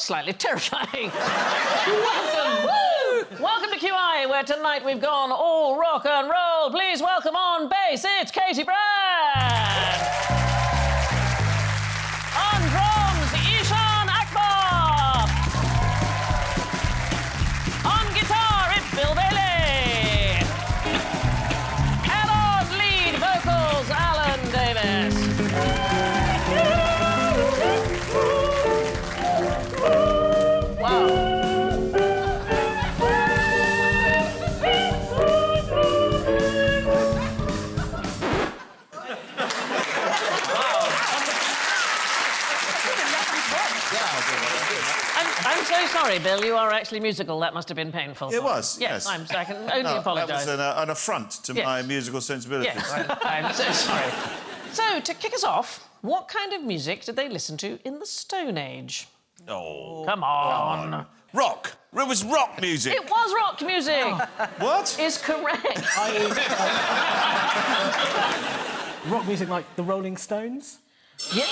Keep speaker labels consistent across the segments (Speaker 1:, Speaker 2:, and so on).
Speaker 1: that's slightly terrifying. Welcome! Woo! Welcome to QI, where tonight we've gone all rock and roll. Please welcome on bass, it's Katie Brand. On drums, Ishan Akbar. On guitar, it's Bill Bailey. And on lead vocals, Alan Davis. Wow. I'm so sorry, Bill. You are actually musical. That must have been painful.
Speaker 2: It was, yes.
Speaker 1: I can only apologise.
Speaker 2: That was an affront to my musical sensibilities.
Speaker 1: Yes, I'm so sorry. So, to kick us off, what kind of music did they listen to in the Stone Age?
Speaker 2: Oh.
Speaker 1: Come on.
Speaker 2: Rock. It was rock music.
Speaker 1: It was rock music.
Speaker 2: What?
Speaker 1: Is correct.
Speaker 3: Rock music like the Rolling Stones?
Speaker 1: Yeah.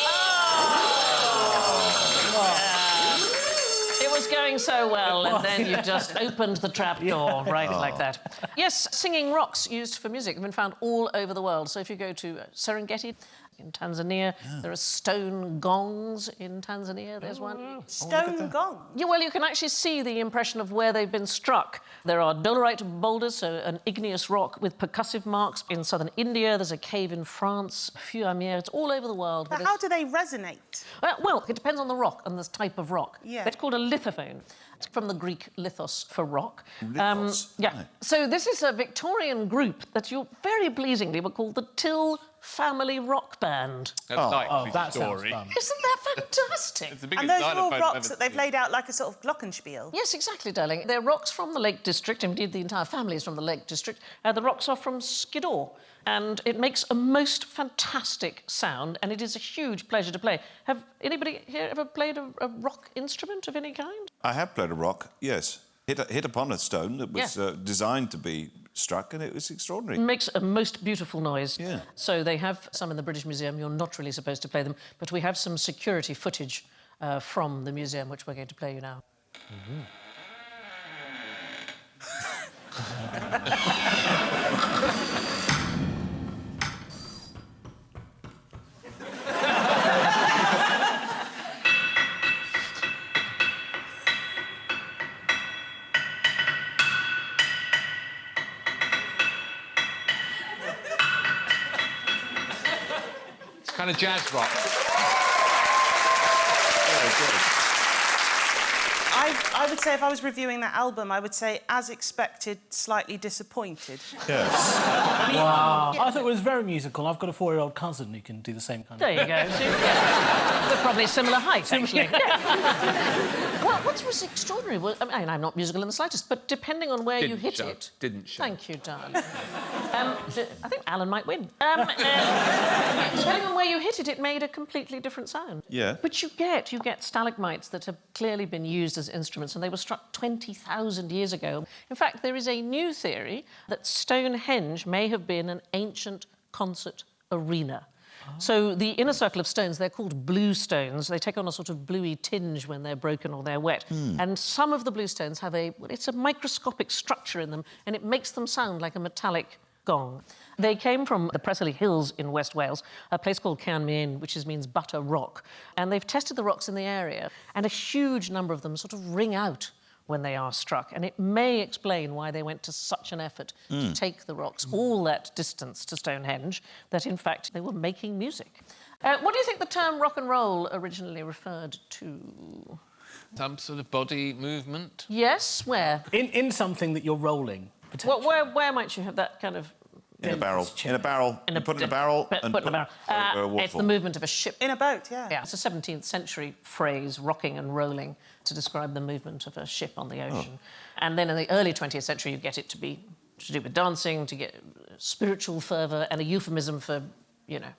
Speaker 1: It was going so well, and then you just opened the trap door like that. Yes, singing rocks used for music have been found all over the world. So if you go to Serengeti in Tanzania, there are stone gongs in Tanzania. There's one.
Speaker 4: Stone gong?
Speaker 1: Yeah, well, you can actually see the impression of where they've been struck. There are dolerite boulders, so an igneous rock with percussive marks in southern India. There's a cave in France, Fuamières. It's all over the world.
Speaker 4: But how do they resonate?
Speaker 1: Well, it depends on the rock and the type of rock.
Speaker 4: Yeah.
Speaker 1: It's called a lithophone. It's from the Greek lithos for rock.
Speaker 2: Lithos,
Speaker 1: Yeah.
Speaker 2: right.
Speaker 1: So this is a Victorian group that you very pleasingly were called the Till Family Rock Band.
Speaker 3: That sounds fun.
Speaker 1: Isn't that fantastic?
Speaker 5: It's the biggest
Speaker 4: And those are all
Speaker 5: xylophone I've
Speaker 4: rocks
Speaker 5: ever
Speaker 4: that they've
Speaker 5: seen.
Speaker 4: laid out like a sort of glockenspiel.
Speaker 1: Yes, exactly, darling. They're rocks from the Lake District. Indeed, the entire family is from the Lake District. The rocks are from Skiddaw. And it makes a most fantastic sound, and it is a huge pleasure to play. Have anybody here ever played a rock instrument of any kind?
Speaker 2: I have played a rock, yes. Hit upon a stone that was designed to be struck, and it was extraordinary.
Speaker 1: It makes a most beautiful noise.
Speaker 2: Yeah.
Speaker 1: So they have some in the British Museum. You're not really supposed to play them, but we have some security footage from the museum, which we're going to play you now.
Speaker 5: It's kind of jazz rock.
Speaker 4: I would say if I was reviewing that album, I would say, as expected, slightly disappointed.
Speaker 2: Yes.
Speaker 3: Wow. I thought it was very musical. I've got a 4-year-old cousin who can do the same kind of
Speaker 1: There you go. So, yeah. They're probably similar height, actually. Yeah. Well, what was extraordinary was... I mean, I'm not musical in the slightest, but depending on where you hit it...
Speaker 5: Didn't show.
Speaker 1: Thank you, darling. I think Alan might win. Depending on where you hit it, it made a completely different sound.
Speaker 2: Yeah.
Speaker 1: Which you get stalagmites that have clearly been used as instruments, and they were struck 20,000 years ago. In fact, there is a new theory that Stonehenge may have been an ancient concert arena. So the inner circle of stones, they're called blue stones. They take on a sort of bluey tinge when they're broken or they're wet. And some of the blue stones have it's a microscopic structure in them, and it makes them sound like a metallic gong. They came from the Preseli Hills in West Wales, a place called Caern Mean, which means butter rock. And they've tested the rocks in the area, and a huge number of them sort of ring out when they are struck, and it may explain why they went to such an effort to take the rocks all that distance to Stonehenge, that in fact they were making music. What do you think the term rock and roll originally referred to?
Speaker 5: Some sort of body movement.
Speaker 1: Yes, where?
Speaker 3: In something that you're rolling.
Speaker 1: Well, where might you have that kind of...
Speaker 2: In a barrel. In a barrel. Put in a barrel.
Speaker 1: Put in a barrel. It's the movement of a ship.
Speaker 4: In a boat, yeah.
Speaker 1: Yeah, it's a 17th century phrase, rocking and rolling, to describe the movement of a ship on the ocean. And then in the early 20th century, you get it to be to do with dancing, to get spiritual fervour, and a euphemism for, you know...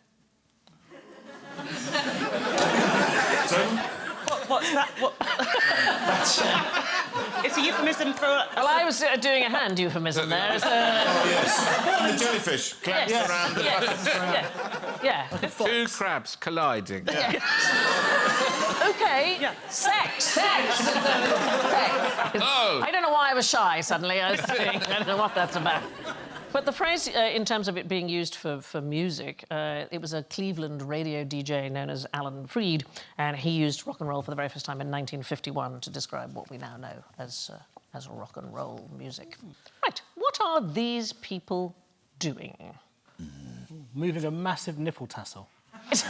Speaker 4: What's that? What? It's a a euphemism for...
Speaker 1: Well, I was doing a hand euphemism there. It's,
Speaker 2: Yes. The jellyfish claps
Speaker 1: yes,
Speaker 2: around the
Speaker 1: yeah.
Speaker 5: Two crabs colliding.
Speaker 1: OK, sex. Sex.
Speaker 5: Oh.
Speaker 1: I don't know why I was shy suddenly. I don't know what that's about. But the phrase, in terms of it being used for music, it was a Cleveland radio DJ known as Alan Freed, and he used rock and roll for the very first time in 1951 to describe what we now know as rock and roll music. Right, what are these people doing?
Speaker 3: Moving a massive nipple tassel.
Speaker 2: Yes.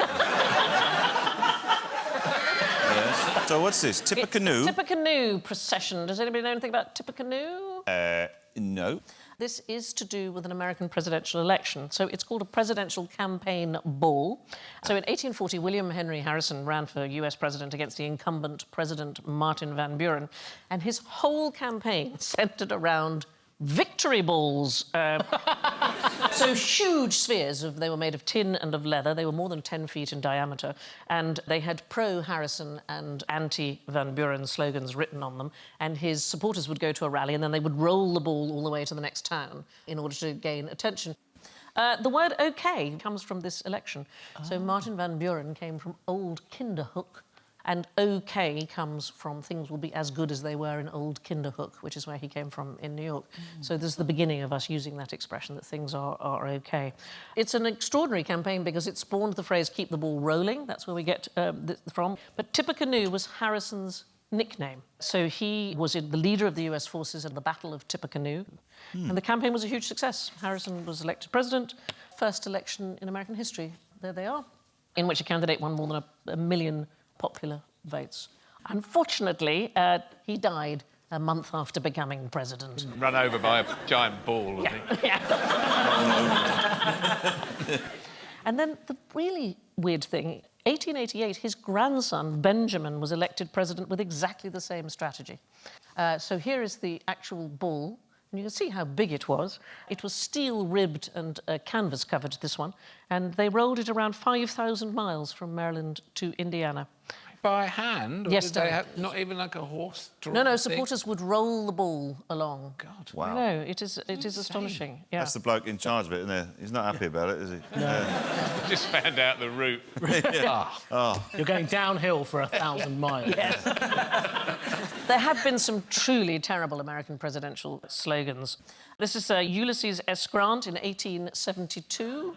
Speaker 2: So what's this? Tippecanoe?
Speaker 1: Tippecanoe procession. Does anybody know anything about Tippecanoe?
Speaker 2: No.
Speaker 1: This is to do with an American presidential election. So it's called a presidential campaign ball. So in 1840, William Henry Harrison ran for US president against the incumbent President Martin Van Buren, and his whole campaign centred around victory balls. So huge spheres. They were made of tin and of leather. They were more than 10 feet in diameter, and they had pro-Harrison and anti-Van Buren slogans written on them, and his supporters would go to a rally and then they would roll the ball all the way to the next town in order to gain attention. The word OK comes from this election. So Martin Van Buren came from Old Kinderhook, and OK comes from things will be as good as they were in Old Kinderhook, which is where he came from in New York. So this is the beginning of us using that expression, that things are OK. It's an extraordinary campaign because it spawned the phrase keep the ball rolling. That's where we get from. But Tippecanoe was Harrison's nickname. So he was the leader of the US forces in the Battle of Tippecanoe. And the campaign was a huge success. Harrison was elected president. First election in American history. There they are. In which a candidate won more than a million popular votes. Unfortunately, he died a month after becoming president.
Speaker 5: Run over by a giant ball, I think.
Speaker 1: Yeah. And then the really weird thing, 1888, his grandson, Benjamin, was elected president with exactly the same strategy. So here is the actual ball. And you can see how big it was. It was steel-ribbed and canvas-covered, this one, and they rolled it around 5,000 miles from Maryland to Indiana.
Speaker 5: By hand? Or
Speaker 1: Yes,
Speaker 5: did they
Speaker 1: Darren.
Speaker 5: have not even like a horse drawn
Speaker 1: No,
Speaker 5: thing?
Speaker 1: supporters would roll the ball along.
Speaker 5: God.
Speaker 2: Wow.
Speaker 1: No, it is astonishing. Yeah.
Speaker 2: That's the bloke in charge of it, isn't it? He's not happy about it, is he? No.
Speaker 5: Just found out the route.
Speaker 3: You're going downhill for 1,000 miles.
Speaker 1: Yes. There have been some truly terrible American presidential slogans. This is Ulysses S. Grant in 1872.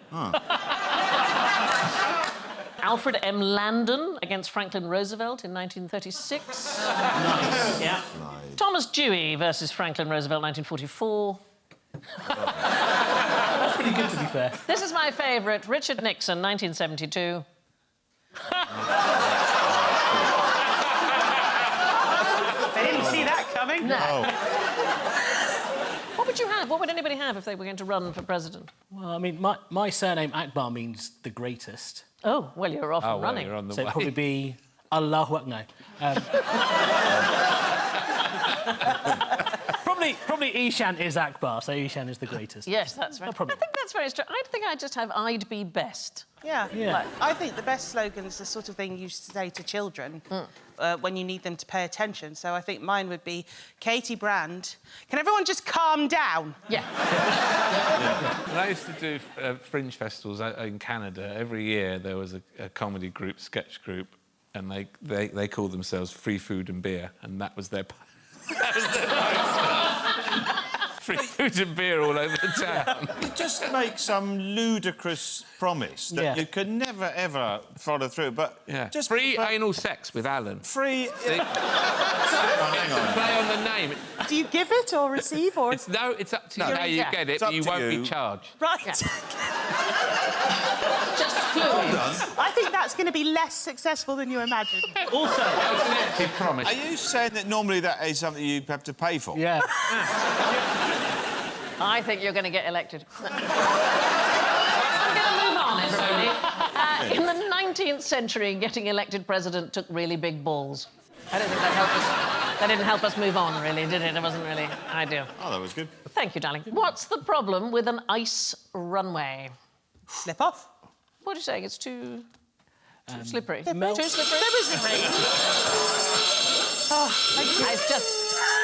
Speaker 1: Alfred M. Landon against Franklin Roosevelt in 1936. Nice. Yeah. Nice. Thomas Dewey versus Franklin Roosevelt, 1944.
Speaker 3: That's pretty good, to be fair.
Speaker 1: This is my favourite, Richard Nixon, 1972.
Speaker 4: They didn't see that coming.
Speaker 1: No. What would you have? What would anybody have if they were going to run for president?
Speaker 3: Well, I mean, my surname Akbar means the greatest.
Speaker 1: Oh, well, you're off and running.
Speaker 5: You're on the
Speaker 3: So
Speaker 5: way.
Speaker 3: it'd probably be Allahu Akbar. No. Probably Ishan is Akbar, so Ishan is the greatest.
Speaker 1: Yes, that's right.
Speaker 3: problem.
Speaker 1: I think that's very strange. I think I'd just have I'd be best.
Speaker 4: Yeah.
Speaker 3: Yeah.
Speaker 4: I think the best slogan is the sort of thing you say to children when you need them to pay attention. So I think mine would be Katie Brand. Can everyone just calm down?
Speaker 1: Yeah.
Speaker 5: When I used to do fringe festivals in Canada, every year there was a comedy group, sketch group, and they called themselves Free Food and Beer, and that was their... Free food and beer all over the town.
Speaker 2: You just make some ludicrous promise that you can never, ever follow through, but...
Speaker 5: Yeah.
Speaker 2: Just
Speaker 5: free anal sex with Alan.
Speaker 2: Free...
Speaker 5: Hang on. Play on the name.
Speaker 4: Do you give it or receive or...
Speaker 5: It's up to you how you get it,
Speaker 2: It's
Speaker 5: but
Speaker 2: up
Speaker 5: you
Speaker 2: to
Speaker 5: won't
Speaker 2: you.
Speaker 5: be charged.
Speaker 4: Right.
Speaker 1: Just fluid.
Speaker 4: I think that's going to be less successful than you imagine.
Speaker 3: Also...
Speaker 5: That's an empty promise.
Speaker 2: Are you saying that normally that is something you have to pay for?
Speaker 3: Yeah.
Speaker 1: I think you're going to get elected. I'm going to move on, everybody. In the 19th century, getting elected president took really big balls. I don't think that helped us. That didn't help us move on, really, did it? It wasn't really ideal.
Speaker 2: Oh, that was good.
Speaker 1: Thank you, darling. What's the problem with an ice runway?
Speaker 4: Slip off.
Speaker 1: What are you saying? It's too slippery.
Speaker 3: melt.
Speaker 1: Too slippery. Oh,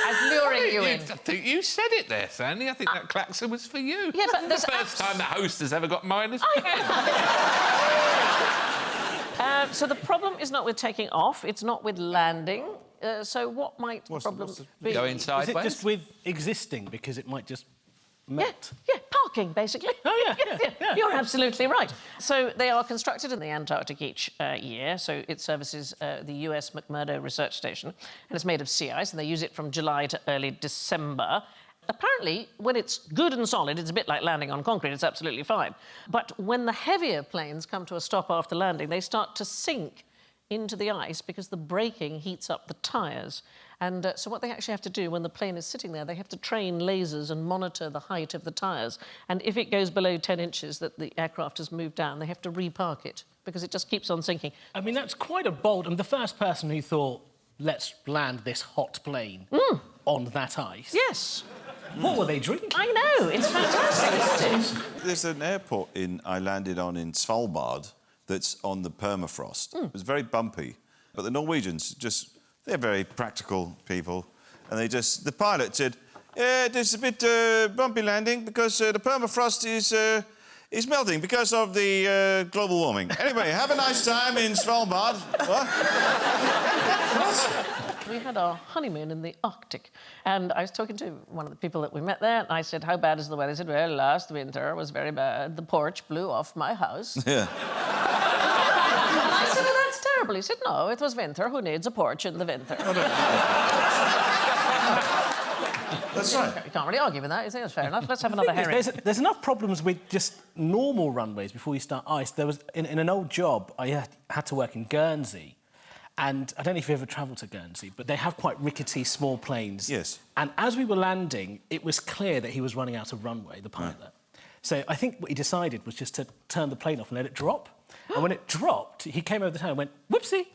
Speaker 1: I've luring you in.
Speaker 5: I think you said it there, Sandy. I think that klaxon was for you.
Speaker 1: Yeah, but there's
Speaker 5: the first time the host has ever got minus.
Speaker 1: So the problem is not with taking off, it's not with landing. So what might the problem be?
Speaker 5: Going
Speaker 3: Is
Speaker 5: sideways?
Speaker 3: it just with existing, because it might just melt?
Speaker 1: Yeah, parking, basically.
Speaker 3: Oh, yeah.
Speaker 1: You're absolutely right. So they are constructed in the Antarctic each year. So it services the US McMurdo Research Station, and it's made of sea ice, and they use it from July to early December. Apparently, when it's good and solid, it's a bit like landing on concrete, it's absolutely fine. But when the heavier planes come to a stop after landing, they start to sink into the ice because the braking heats up the tyres. And so what they actually have to do when the plane is sitting there, they have to train lasers and monitor the height of the tyres. And if it goes below 10 inches that the aircraft has moved down, they have to repark it because it just keeps on sinking.
Speaker 3: I mean, that's quite a bold... I'm the first person who thought, let's land this hot plane on that ice.
Speaker 1: Yes.
Speaker 3: What were they drinking?
Speaker 1: I know, it's fantastic, isn't it?
Speaker 2: There's an airport I landed on in Svalbard that's on the permafrost. It was very bumpy, but the Norwegians they're very practical people, and the pilot said, yeah, there's a bit bumpy landing because the permafrost is melting because of the global warming. Anyway, have a nice time in Svalbard. What?
Speaker 1: We had our honeymoon in the Arctic, and I was talking to one of the people that we met there, and I said, how bad is the weather? He said, well, last winter was very bad. The porch blew off my house.
Speaker 2: Yeah.
Speaker 1: And I said, well, that's terrible. He said, no, it was winter. Who needs a porch in the winter?
Speaker 2: That's right.
Speaker 1: You can't really argue with that. You think that's fair enough. Let's have another herring.
Speaker 3: There's enough problems with just normal runways before you start ice. There was, in an old job, I had to work in Guernsey, and I don't know if you've ever travelled to Guernsey, but they have quite rickety small planes.
Speaker 2: Yes.
Speaker 3: And as we were landing, it was clear that he was running out of runway, the pilot. So I think what he decided was just to turn the plane off and let it drop. And when it dropped, he came over the town and went, whoopsie.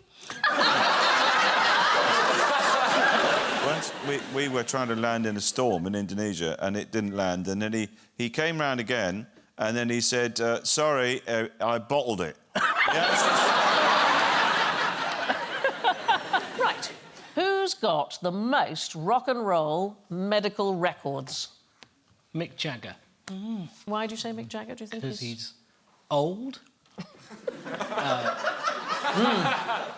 Speaker 2: Once we were trying to land in a storm in Indonesia, and it didn't land, and then he came round again, and then he said, sorry, I bottled it.
Speaker 1: Right. Who's got the most rock and roll medical records?
Speaker 3: Mick Jagger.
Speaker 1: Why do you say Mick Jagger? Do you think
Speaker 3: Because he's old.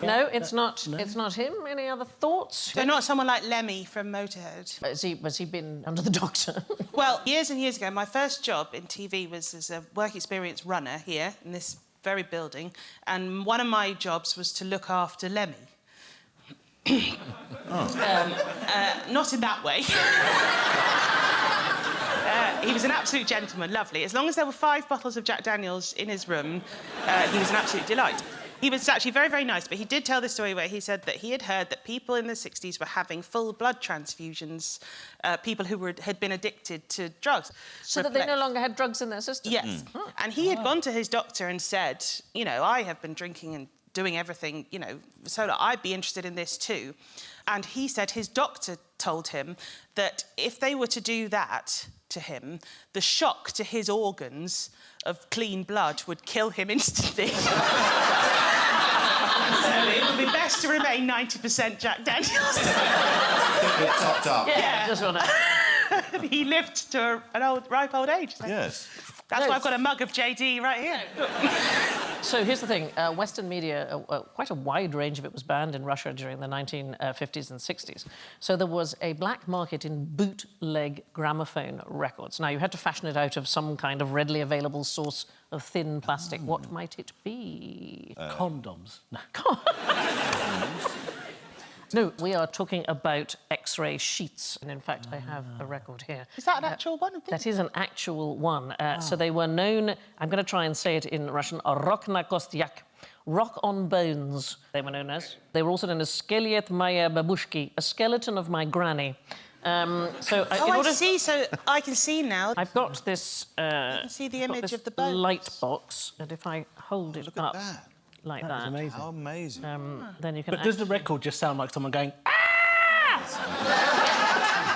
Speaker 1: No, it's not. No. It's not him. Any other thoughts?
Speaker 4: So not someone like Lemmy from Motorhead.
Speaker 1: Has he been under the doctor?
Speaker 4: Well, years and years ago, my first job in TV was as a work experience runner here in this very building, and one of my jobs was to look after Lemmy. Not in that way. He was an absolute gentleman, lovely. As long as there were 5 bottles of Jack Daniels in his room, he was an absolute delight. He was actually very, very nice, but he did tell this story where he said that he had heard that people in the 60s were having full blood transfusions, people who had been addicted to drugs.
Speaker 1: So that they no longer had drugs in their system?
Speaker 4: Yes. And he had gone to his doctor and said, you know, I have been drinking and doing everything, you know, so I'd be interested in this too. And he said his doctor told him that if they were to do that to him, the shock to his organs of clean blood would kill him instantly. So it would be best to remain 90% Jack Daniels.
Speaker 2: Topped up.
Speaker 1: Yeah, just want to...
Speaker 4: He lived to an ripe old age.
Speaker 2: Yes.
Speaker 4: That's why I've got a mug of JD right here.
Speaker 1: So here's the thing. Western media, quite a wide range of it was banned in Russia during the 1950s and 60s. So there was a black market in bootleg gramophone records. Now, you had to fashion it out of some kind of readily available source of thin plastic. What might it be?
Speaker 3: Condoms. No.
Speaker 1: No, we are talking about X-ray sheets. And in fact, I have a record here.
Speaker 4: Is that an actual one?
Speaker 1: That is an actual one. So they were known, I'm going to try and say it in Russian, Rok na kostyak, rock on bones, they were known as. They were also known as Skelet Maya Babushki, a skeleton of my granny.
Speaker 4: I see. So I can see now.
Speaker 1: I've got this...
Speaker 4: I can see the image of the bones.
Speaker 1: Light box, and if I hold it up
Speaker 2: that.
Speaker 1: like
Speaker 3: That's
Speaker 1: that...
Speaker 3: amazing.
Speaker 2: How amazing.
Speaker 1: Then you can...
Speaker 3: But does the record just sound like someone going, ah?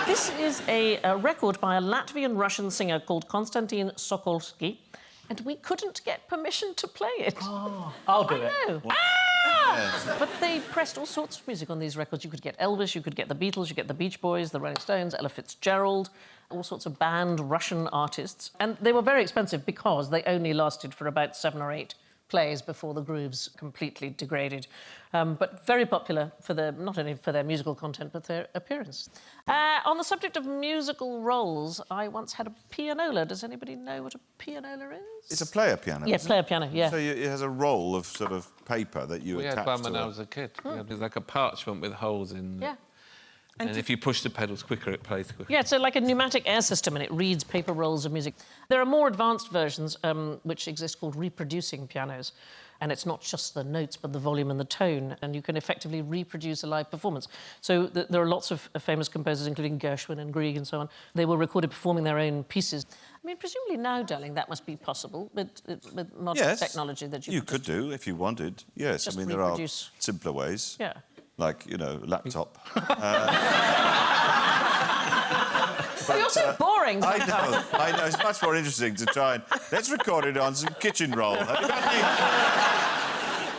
Speaker 1: This is a record by a Latvian-Russian singer called Konstantin Sokolsky, and we couldn't get permission to play it.
Speaker 3: Oh, I'll do it.
Speaker 1: No. But they pressed all sorts of music on these records. You could get Elvis, you could get the Beatles, you get the Beach Boys, the Rolling Stones, Ella Fitzgerald, all sorts of banned Russian artists. And they were very expensive because they only lasted for about 7 or 8 plays before the grooves completely degraded. But very popular for not only for their musical content, but their appearance. On the subject of musical roles, I once had a pianola. Does anybody know what a pianola is?
Speaker 2: It's a player piano.
Speaker 1: Yeah,
Speaker 2: isn't
Speaker 1: player
Speaker 2: it?
Speaker 1: piano, yeah.
Speaker 2: So it has a roll of sort of paper that you
Speaker 5: We
Speaker 2: attach
Speaker 5: had one
Speaker 2: to
Speaker 5: when I
Speaker 2: it.
Speaker 5: was a kid. Yeah, it was like a parchment with holes in.
Speaker 1: Yeah.
Speaker 5: And if you push the pedals quicker, it plays quicker.
Speaker 1: Yeah, it's like a pneumatic air system, and it reads paper rolls of music. There are more advanced versions which exist called reproducing pianos, and it's not just the notes, but the volume and the tone, and you can effectively reproduce a live performance. So there are lots of famous composers, including Gershwin and Grieg and so on. They were recorded performing their own pieces. I mean, presumably now, darling, that must be possible with modern
Speaker 2: Yes,
Speaker 1: technology that
Speaker 2: you could do if you wanted. Yes,
Speaker 1: just
Speaker 2: I mean, there
Speaker 1: reproduce.
Speaker 2: are simpler ways.
Speaker 1: Yeah.
Speaker 2: Like, you know, laptop.
Speaker 1: Oh, you're so boring.
Speaker 2: I know. It's much more interesting to try and... Let's record it on some kitchen roll. Have you got any...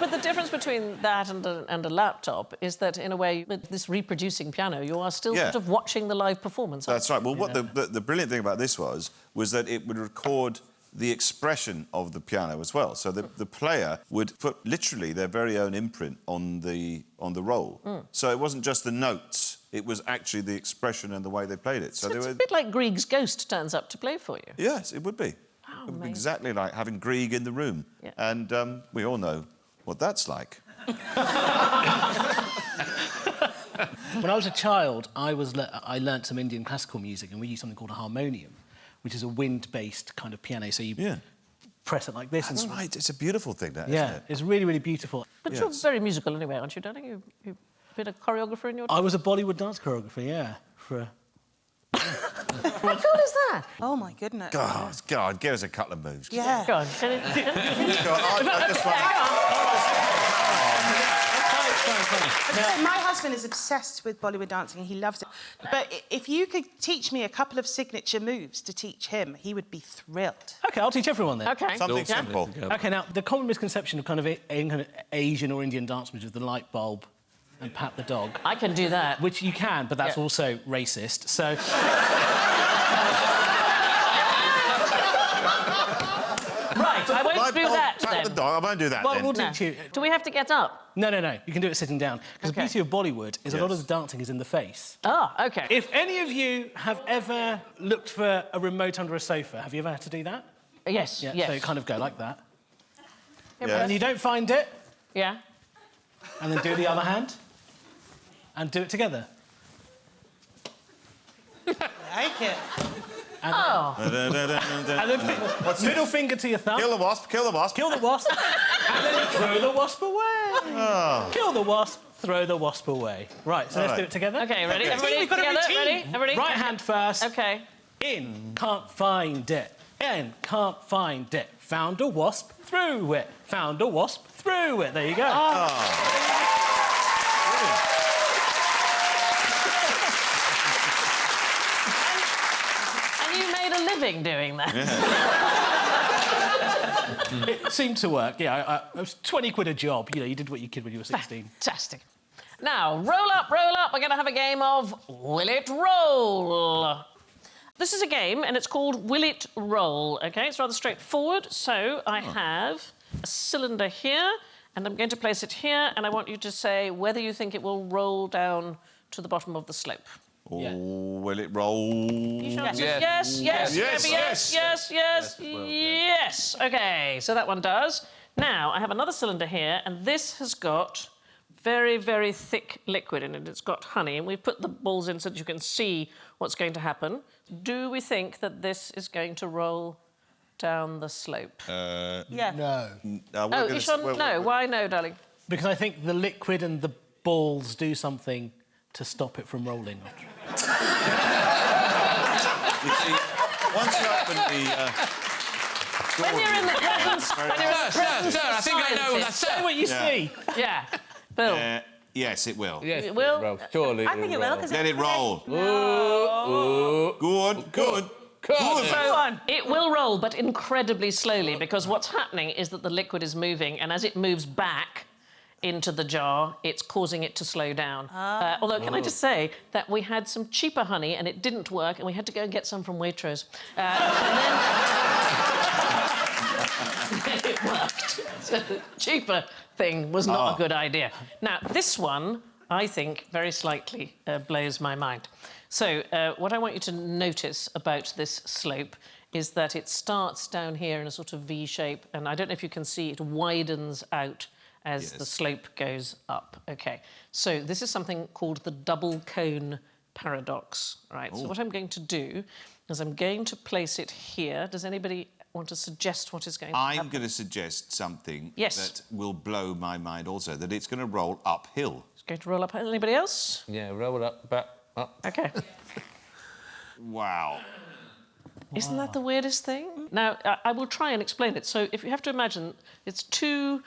Speaker 1: But the difference between that and a laptop is that, in a way, with this reproducing piano, you are still
Speaker 2: Yeah.
Speaker 1: sort of watching the live performance.
Speaker 2: That's right. Well, what the brilliant thing about this was that it would record the expression of the piano as well. So the player would put literally their very own imprint on the roll. So it wasn't just the notes, it was actually the expression and the way they played it. So
Speaker 1: It's a bit like Grieg's ghost turns up to play for you.
Speaker 2: Yes, it would be.
Speaker 1: Wow,
Speaker 2: It would be
Speaker 1: amazing.
Speaker 2: exactly like having Grieg in the room.
Speaker 1: Yeah.
Speaker 2: And we all know what that's like.
Speaker 3: When I was a child, I learnt some Indian classical music, and we used something called a harmonium, which is a wind-based kind of piano. So you
Speaker 2: Yeah.
Speaker 3: press it like this.
Speaker 2: That's
Speaker 3: and
Speaker 2: right. It's a beautiful thing, that,
Speaker 3: Yeah,
Speaker 2: isn't it?
Speaker 3: it's really, really beautiful.
Speaker 1: But
Speaker 2: Yes.
Speaker 1: you're very musical anyway, aren't you, darling? You've been a choreographer in your...
Speaker 3: I was a Bollywood dance choreographer, yeah, for...
Speaker 1: How cool is that?
Speaker 4: Oh, my goodness.
Speaker 2: God, give us a couple of moves.
Speaker 4: Yeah.
Speaker 1: Go on.
Speaker 2: Go on, I just want...
Speaker 4: My husband is obsessed with Bollywood dancing. He loves it. But if you could teach me a couple of signature moves to teach him, he would be thrilled.
Speaker 3: OK, I'll teach everyone then.
Speaker 1: OK.
Speaker 2: Something
Speaker 1: Yeah.
Speaker 2: simple.
Speaker 3: OK, now, the common misconception of kind of Asian or Indian dance moves is the light bulb and pat the dog,
Speaker 1: I can do that.
Speaker 3: which you can, but that's
Speaker 1: Yeah.
Speaker 3: also racist, so...
Speaker 1: Right, I won't do that
Speaker 2: Pat
Speaker 1: then.
Speaker 2: the dog. I won't do that
Speaker 3: Well,
Speaker 2: then.
Speaker 3: we'll
Speaker 1: No.
Speaker 3: teach you.
Speaker 1: Do we have to get up?
Speaker 3: No, you can do it sitting down. Because
Speaker 1: OK.
Speaker 3: the beauty of Bollywood is a lot of
Speaker 2: Yes.
Speaker 3: the dancing is in the face.
Speaker 1: Ah, OK.
Speaker 3: If any of you have ever looked for a remote under a sofa, have you ever had to do that?
Speaker 1: Yes,
Speaker 3: Yeah,
Speaker 1: yes.
Speaker 3: so you kind of go like that.
Speaker 2: Yeah.
Speaker 3: And you don't find it,
Speaker 1: Yeah.
Speaker 3: and then do the other hand, and do it together.
Speaker 4: Like it.
Speaker 1: Oh.
Speaker 3: And then middle finger to your thumb,
Speaker 2: Kill the wasp, kill the wasp.
Speaker 3: kill the wasp, and then throw the wasp away. Kill the wasp, throw the wasp away. Right, so let's
Speaker 2: right.
Speaker 3: do it together.
Speaker 1: OK, ready?
Speaker 2: Okay.
Speaker 1: Everybody
Speaker 3: We've got a
Speaker 1: together?
Speaker 3: routine.
Speaker 1: Ready? Everybody?
Speaker 3: Right hand first.
Speaker 1: OK.
Speaker 3: In, can't find it. In, can't find it. Found a wasp, threw it. Found a wasp, threw it. There you go.
Speaker 1: And you made a living doing that.
Speaker 3: It seemed to work. Yeah, it was 20 quid a job. You know, you did what you could when you were 16.
Speaker 1: Fantastic. Now, roll up, roll up. We're going to have a game of Will It Roll? This is a game, and it's called Will It Roll, OK? It's rather straightforward. So I have a cylinder here, and I'm going to place it here, and I want you to say whether you think it will roll down to the bottom of the slope.
Speaker 3: Yeah.
Speaker 2: Oh, will it roll?
Speaker 1: Yes,
Speaker 5: Yes.
Speaker 1: yes,
Speaker 2: Yes,
Speaker 1: yes. Yes. OK, so that one does. Now, I have another cylinder here, and this has got very, very thick liquid in it. It's got honey, and we've put the balls in so that you can see what's going to happen. Do we think that this is going to roll down the slope?
Speaker 4: Yeah.
Speaker 3: No.
Speaker 1: Oh, Ishan, no. Why no, darling?
Speaker 3: Because I think the liquid and the balls do something to stop it from rolling.
Speaker 2: You see, once you open the...
Speaker 1: When you're in the presence, when you're in the presence
Speaker 5: Sir, I
Speaker 1: of
Speaker 5: think I know that,
Speaker 1: scientists.
Speaker 3: Say what you see.
Speaker 1: Yeah. Bill.
Speaker 2: yes, it will.
Speaker 5: Yes,
Speaker 1: It will?
Speaker 5: roll. Surely
Speaker 4: I think it will, because
Speaker 2: Let it roll.
Speaker 5: Ooh.
Speaker 2: Good, good.
Speaker 1: So it will roll, but incredibly slowly, because what's happening is that the liquid is moving, and as it moves back, into the jar, it's causing it to slow down. Although, can I just say that we had some cheaper honey and it didn't work, and we had to go and get some from Waitrose. And then it worked. So the cheaper thing was not a good idea. Now, this one, I think, very slightly blows my mind. So what I want you to notice about this slope is that it starts down here in a sort of V shape, and I don't know if you can see, it widens out as the slope goes up. OK, so this is something called the double cone paradox, right? So what I'm going to do is I'm going to place it here. Does anybody want to suggest what is going to happen?
Speaker 2: I'm going to suggest something
Speaker 1: Yes.
Speaker 2: that will blow my mind also, that it's going to roll uphill.
Speaker 1: It's going to roll up. Anybody else?
Speaker 5: Yeah, roll it up, back, up.
Speaker 1: OK.
Speaker 2: Wow.
Speaker 1: Isn't that the weirdest thing? Now, I will try and explain it. So if you have to imagine, it's two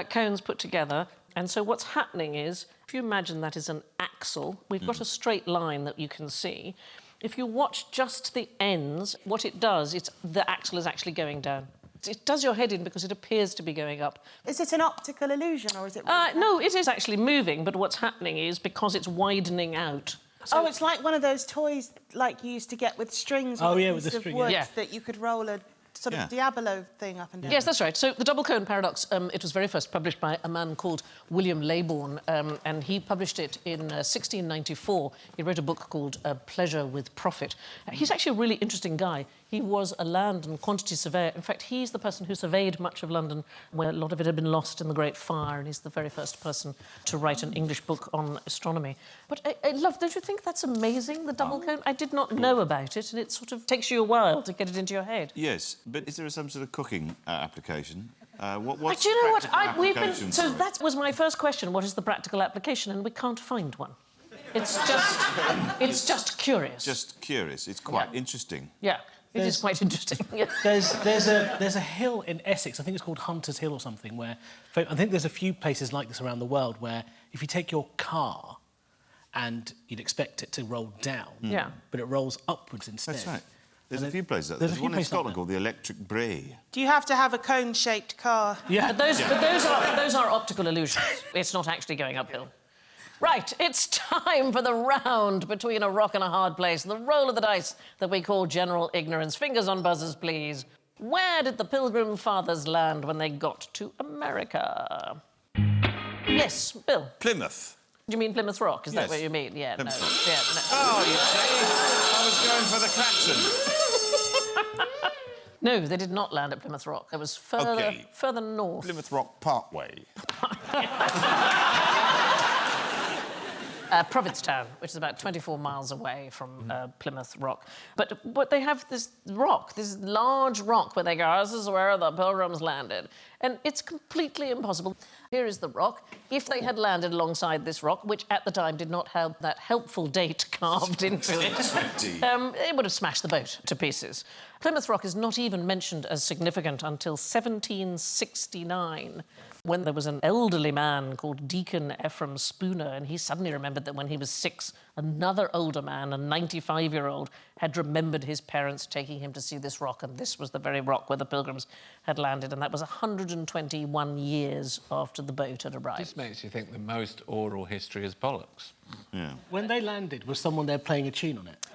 Speaker 1: cones put together, and so what's happening is, if you imagine that is an axle, we've got a straight line that you can see. If you watch just the ends, what it does, the axle is actually going down. It does your head in because it appears to be going up.
Speaker 6: Is it an optical illusion, or is it...
Speaker 1: No, it is actually moving, but what's happening is because it's widening out.
Speaker 6: Oh, it's like one of those toys like you used to get with strings
Speaker 3: Oh,
Speaker 6: on a
Speaker 3: yeah, with
Speaker 6: piece
Speaker 3: the
Speaker 6: of
Speaker 3: string,
Speaker 6: wood
Speaker 1: yeah.
Speaker 6: that you could roll a sort of
Speaker 2: Yeah.
Speaker 6: Diabolo thing up and down.
Speaker 1: Yes, that's right. So the double cone paradox, it was very first published by a man called William Leybourne, and he published it in 1694. He wrote a book called Pleasure with Profit. He's actually a really interesting guy. He was a land and quantity surveyor. In fact, he's the person who surveyed much of London when a lot of it had been lost in the Great Fire, and he's the very first person to write an English book on astronomy. But I love, don't you think that's amazing, the double cone? I did not know about it, and it sort of takes you a while to get it into your head.
Speaker 2: Yes, but is there some sort of cooking application?
Speaker 1: But
Speaker 2: What's
Speaker 1: do you know what?
Speaker 2: practical
Speaker 1: We've been,
Speaker 2: application
Speaker 1: so
Speaker 2: for it?
Speaker 1: that was my first question. What is the practical application? And we can't find one. It's just curious.
Speaker 2: Just curious. It's quite interesting.
Speaker 1: Yeah, it is quite interesting. Yeah.
Speaker 3: There's a hill in Essex, I think it's called Hunter's Hill or something, where I think there's a few places like this around the world where if you take your car and you'd expect it to roll down,
Speaker 1: Yeah.
Speaker 3: but it rolls upwards instead.
Speaker 2: That's right. There's a few places like that.
Speaker 3: there's a
Speaker 2: There's
Speaker 3: few
Speaker 2: one in
Speaker 3: places like
Speaker 2: Scotland
Speaker 3: that.
Speaker 2: called the Electric Bray.
Speaker 6: Do you have to have a cone-shaped car?
Speaker 3: Yeah.
Speaker 1: But those are optical illusions. It's not actually going uphill. Right, it's time for the round between a rock and a hard place, the roll of the dice that we call general ignorance. Fingers on buzzers, please. Where did the Pilgrim Fathers land when they got to America? Yes, Bill.
Speaker 2: Plymouth.
Speaker 1: Do you mean Plymouth Rock? Is that
Speaker 2: Yes.
Speaker 1: what you mean? Yeah,
Speaker 2: Plymouth
Speaker 1: no.
Speaker 2: Rock.
Speaker 1: Yeah, no.
Speaker 2: Oh, you see? I was going for the Clapton.
Speaker 1: No, they did not land at Plymouth Rock. It was further north.
Speaker 2: Plymouth Rock Parkway.
Speaker 1: Provincetown, which is about 24 miles away from Plymouth Rock. But they have this rock, this large rock where they go, this is where the Pilgrims landed. And it's completely impossible. Here is the rock. If they had landed alongside this rock, which at the time did not have that helpful date carved into it, it would have smashed the boat to pieces. Plymouth Rock is not even mentioned as significant until 1769, when there was an elderly man called Deacon Ephraim Spooner, and he suddenly remembered that when he was 6, another older man, a 95-year-old, had remembered his parents taking him to see this rock, and this was the very rock where the Pilgrims had landed, and that was 121 years after the boat had arrived.
Speaker 5: This makes you think the most oral history is bollocks.
Speaker 2: Yeah.
Speaker 3: When they landed, was someone there playing a tune on it?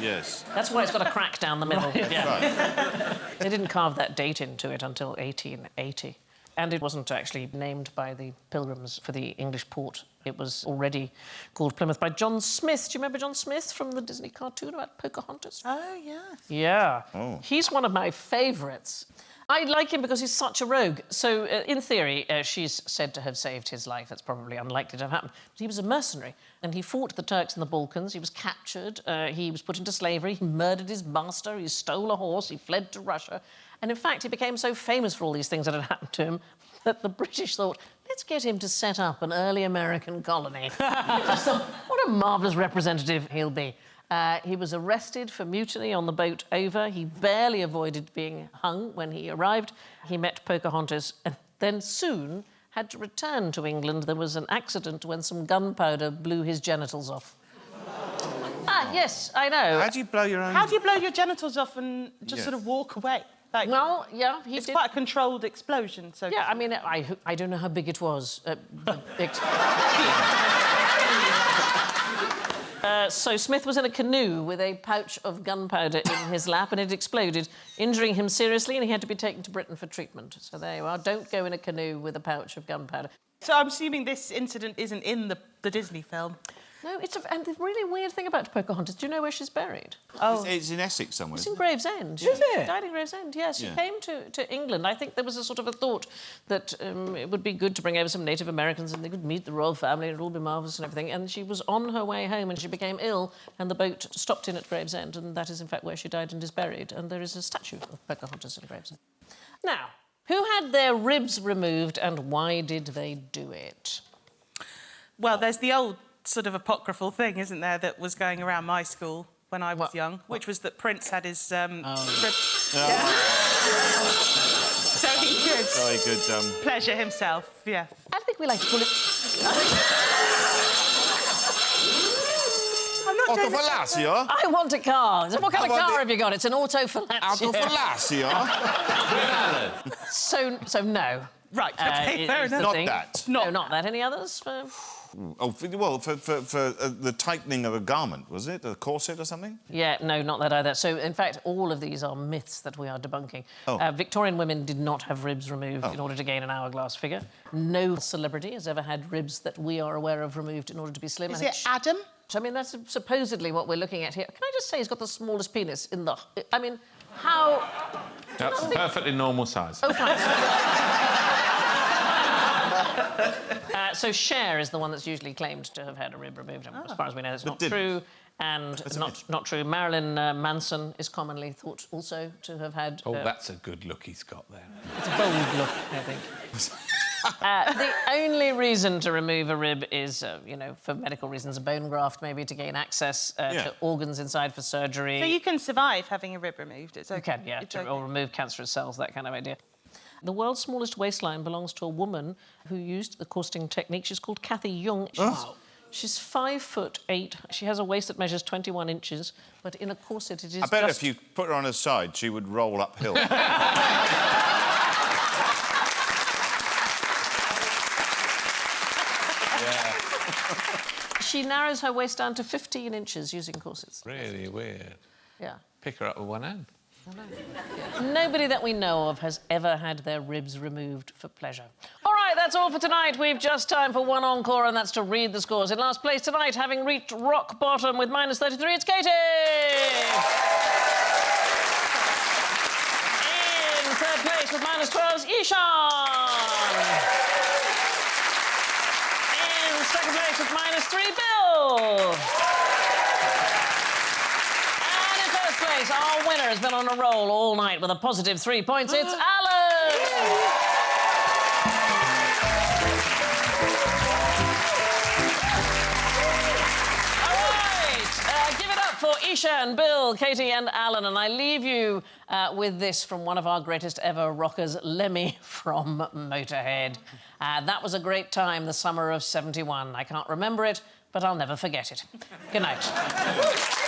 Speaker 2: Yes.
Speaker 1: That's why it's got a crack down the middle. Yeah.
Speaker 2: Right.
Speaker 1: They didn't carve that date into it until 1880. And it wasn't actually named by the Pilgrims for the English port. It was already called Plymouth by John Smith. Do you remember John Smith from the Disney cartoon about Pocahontas?
Speaker 6: Oh, yeah.
Speaker 1: Yeah.
Speaker 2: Oh.
Speaker 1: He's one of my favourites. I like him because he's such a rogue. So, in theory, she's said to have saved his life. That's probably unlikely to have happened. But he was a mercenary, and he fought the Turks in the Balkans. He was captured. He was put into slavery. He murdered his master. He stole a horse. He fled to Russia. And, in fact, he became so famous for all these things that had happened to him that the British thought, let's get him to set up an early American colony. Just thought, what a marvellous representative he'll be. He was arrested for mutiny on the boat over. He barely avoided being hung when he arrived. He met Pocahontas and then soon had to return to England. There was an accident when some gunpowder blew his genitals off. Ah, yes, I know.
Speaker 2: How do you blow your own...
Speaker 6: How do you blow your genitals off and just
Speaker 2: Yeah.
Speaker 6: sort of walk away?
Speaker 4: Like,
Speaker 1: Well, yeah, he
Speaker 4: it's
Speaker 1: did.
Speaker 4: quite a controlled explosion. So
Speaker 1: Yeah, I mean, I don't know how big it was. So Smith was in a canoe with a pouch of gunpowder in his lap and it exploded, injuring him seriously, and he had to be taken to Britain for treatment. So there you are. Don't go in a canoe with a pouch of gunpowder.
Speaker 4: So I'm assuming this incident isn't in the Disney film.
Speaker 1: No, and the really weird thing about Pocahontas, do you know where she's buried?
Speaker 4: Oh,
Speaker 2: It's in Essex somewhere.
Speaker 1: It's in
Speaker 2: isn't it?
Speaker 1: Gravesend.
Speaker 3: Is it?
Speaker 1: She died in Gravesend, yes. She
Speaker 2: Yeah.
Speaker 1: came to England. I think there was a sort of a thought that it would be good to bring over some Native Americans and they could meet the royal family and it would all be marvellous and everything. And she was on her way home and she became ill and the boat stopped in at Gravesend and that is, in fact, where she died and is buried. And there is a statue of Pocahontas in Gravesend. Now, who had their ribs removed and why did they do it?
Speaker 4: well, there's the old sort of apocryphal thing, isn't there, that was going around my school when I was young, which was that Prince had his ribs. Yeah. So he could
Speaker 2: Very good.
Speaker 4: pleasure himself, yeah.
Speaker 1: I think we like to call it...
Speaker 4: I'm not doing this-
Speaker 2: Autofellatio.
Speaker 1: I want a car. So what kind of
Speaker 2: I want
Speaker 1: car
Speaker 2: the-
Speaker 1: have you got? It's an autofellatio.
Speaker 2: Autofellatio.
Speaker 1: So no.
Speaker 4: Right, OK, fair
Speaker 1: is the
Speaker 4: enough.
Speaker 2: Not
Speaker 1: thing.
Speaker 2: that.
Speaker 1: No, not that. Any others?
Speaker 2: Oh, well, for the tightening of a garment, was it? A corset or something?
Speaker 1: Yeah, no, not that either. So, in fact, all of these are myths that we are debunking.
Speaker 2: Oh.
Speaker 1: Victorian women did not have ribs removed in order to gain an hourglass figure. No celebrity has ever had ribs that we are aware of removed in order to be slim.
Speaker 4: Is
Speaker 1: I think
Speaker 4: it Adam?
Speaker 1: I mean, that's supposedly what we're looking at here. Can I just say he's got the smallest penis in the... I mean, how...
Speaker 5: That's perfectly normal size.
Speaker 1: Oh, fine. So Cher is the one that's usually claimed to have had a rib removed. As far as we know, that's not
Speaker 2: didn't.
Speaker 1: true. And not true. Marilyn Manson is commonly thought also to have had...
Speaker 5: Oh, that's a good look he's got there.
Speaker 1: It's a bold look, I think. The only reason to remove a rib is, you know, for medical reasons, a bone graft, maybe to gain access to organs inside for surgery.
Speaker 4: So you can survive having a rib removed, it's OK.
Speaker 1: You can, yeah,
Speaker 4: It's okay.
Speaker 1: or remove cancerous cells, that kind of idea. The world's smallest waistline belongs to a woman who used the corsting technique. She's called Kathy Young. She's 5'8". She has a waist that measures 21 inches, but in a corset it is
Speaker 2: I bet
Speaker 1: just...
Speaker 2: if you put her on her side, she would roll uphill.
Speaker 1: She narrows her waist down to 15 inches using corsets.
Speaker 5: Really weird.
Speaker 1: Yeah.
Speaker 5: Pick her up with one hand.
Speaker 1: Nobody that we know of has ever had their ribs removed for pleasure. All right, that's all for tonight. We've just time for one encore, and that's to read the scores. In last place tonight, having reached rock bottom with -33, it's Katie! In third place with -12's Ishan! In second place with -3, Bill! Place. Our winner has been on a roll all night with a positive 3 points. It's Alan! All right. Give it up for Ishan, Bill, Katie and Alan. And I leave you with this from one of our greatest ever rockers, Lemmy from Motorhead. That was a great time, the summer of '71. I can't remember it, but I'll never forget it. Good night.